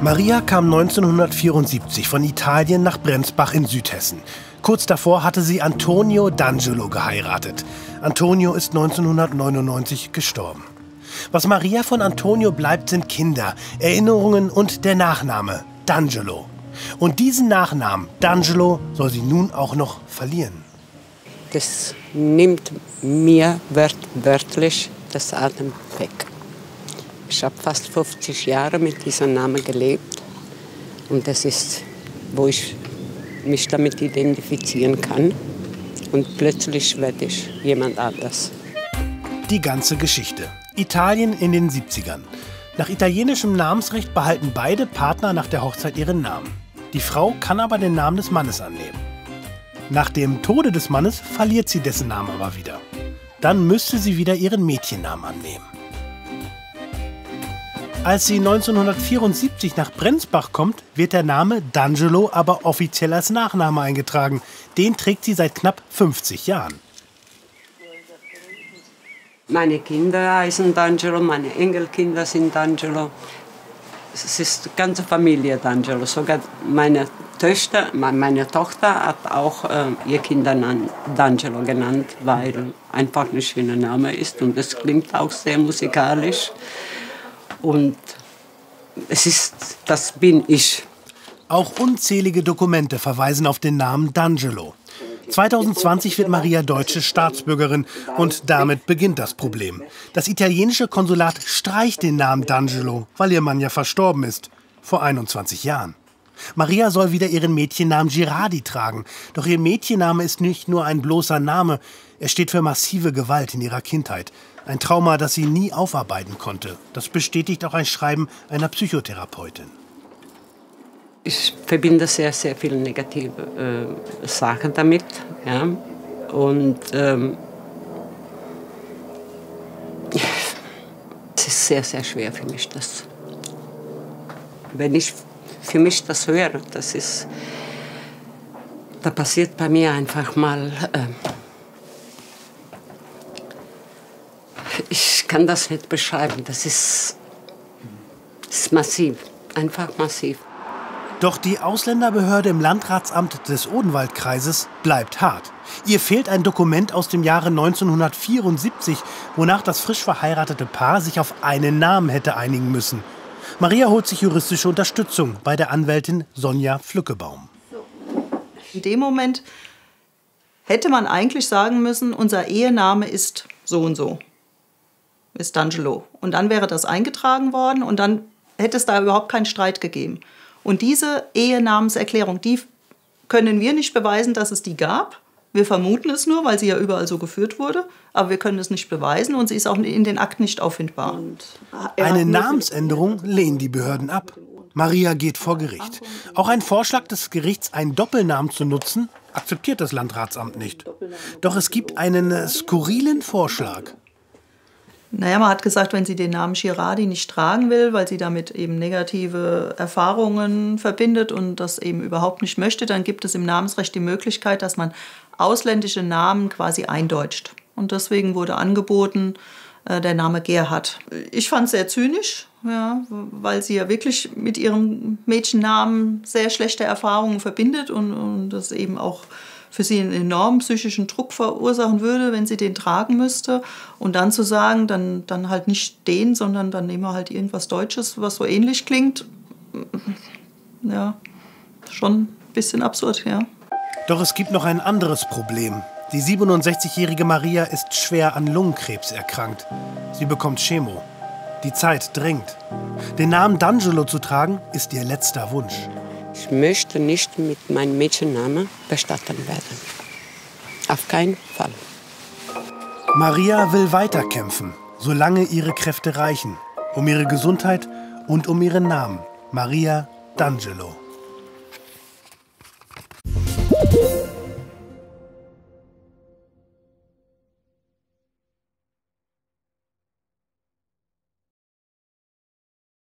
Maria kam 1974 von Italien nach Brenzbach in Südhessen. Kurz davor hatte sie Antonio D'Angelo geheiratet. Antonio ist 1999 gestorben. Was Maria von Antonio bleibt, sind Kinder, Erinnerungen und der Nachname D'Angelo. Und diesen Nachnamen, D'Angelo, soll sie nun auch noch verlieren. Das nimmt mir wörtlich das Atem weg. Ich habe fast 50 Jahre mit diesem Namen gelebt. Und das ist, wo ich mich damit identifizieren kann. Und plötzlich werde ich jemand anders. Die ganze Geschichte. Italien in den 70ern. Nach italienischem Namensrecht behalten beide Partner nach der Hochzeit ihren Namen. Die Frau kann aber den Namen des Mannes annehmen. Nach dem Tode des Mannes verliert sie dessen Namen aber wieder. Dann müsste sie wieder ihren Mädchennamen annehmen. Als sie 1974 nach Brenzbach kommt, wird der Name D'Angelo aber offiziell als Nachname eingetragen. Den trägt sie seit knapp 50 Jahren. Meine Kinder heißen D'Angelo, meine Enkelkinder sind D'Angelo. Es ist die ganze Familie D'Angelo. Sogar meine Tochter hat auch ihr Kindernamen D'Angelo genannt, weil einfach ein schöner Name ist. Und es klingt auch sehr musikalisch. Und das bin ich. Auch unzählige Dokumente verweisen auf den Namen D'Angelo. 2020 wird Maria deutsche Staatsbürgerin und damit beginnt das Problem. Das italienische Konsulat streicht den Namen D'Angelo, weil ihr Mann ja verstorben ist, vor 21 Jahren. Maria soll wieder ihren Mädchennamen Girardi tragen. Doch ihr Mädchenname ist nicht nur ein bloßer Name, er steht für massive Gewalt in ihrer Kindheit. Ein Trauma, das sie nie aufarbeiten konnte. Das bestätigt auch ein Schreiben einer Psychotherapeutin. Ich verbinde sehr, sehr viele negative Sachen damit. Ja? Und es ist sehr, sehr schwer für mich. Wenn ich für mich das höre, da passiert bei mir einfach mal... ich kann das nicht beschreiben. Das ist massiv, einfach massiv. Doch die Ausländerbehörde im Landratsamt des Odenwaldkreises bleibt hart. Ihr fehlt ein Dokument aus dem Jahre 1974, wonach das frisch verheiratete Paar sich auf einen Namen hätte einigen müssen. Maria holt sich juristische Unterstützung bei der Anwältin Sonja Flückebaum. In dem Moment hätte man eigentlich sagen müssen, unser Ehename ist so und so, ist D'Angelo. Und dann wäre das eingetragen worden und dann hätte es da überhaupt keinen Streit gegeben. Und diese Ehenamenserklärung, die können wir nicht beweisen, dass es die gab. Wir vermuten es nur, weil sie ja überall so geführt wurde. Aber wir können es nicht beweisen und sie ist auch in den Akten nicht auffindbar. Eine Namensänderung lehnen die Behörden ab. Maria geht vor Gericht. Auch ein Vorschlag des Gerichts, einen Doppelnamen zu nutzen, akzeptiert das Landratsamt nicht. Doch es gibt einen skurrilen Vorschlag. Naja, man hat gesagt, wenn sie den Namen Girardi nicht tragen will, weil sie damit eben negative Erfahrungen verbindet und das eben überhaupt nicht möchte, dann gibt es im Namensrecht die Möglichkeit, dass man ausländische Namen quasi eindeutscht. Und deswegen wurde angeboten, der Name Gerhard. Ich fand es sehr zynisch, ja, weil sie ja wirklich mit ihrem Mädchennamen sehr schlechte Erfahrungen verbindet und das eben auch für sie einen enormen psychischen Druck verursachen würde, wenn sie den tragen müsste. Und dann zu sagen, dann halt nicht den, sondern dann nehmen wir halt irgendwas Deutsches, was so ähnlich klingt. Ja, schon ein bisschen absurd, ja. Doch es gibt noch ein anderes Problem. Die 67-jährige Maria ist schwer an Lungenkrebs erkrankt. Sie bekommt Chemo. Die Zeit drängt. Den Namen D'Angelo zu tragen, ist ihr letzter Wunsch. Ich möchte nicht mit meinem Mädchennamen bestattet werden. Auf keinen Fall. Maria will weiterkämpfen, solange ihre Kräfte reichen. Um ihre Gesundheit und um ihren Namen. Maria D'Angelo.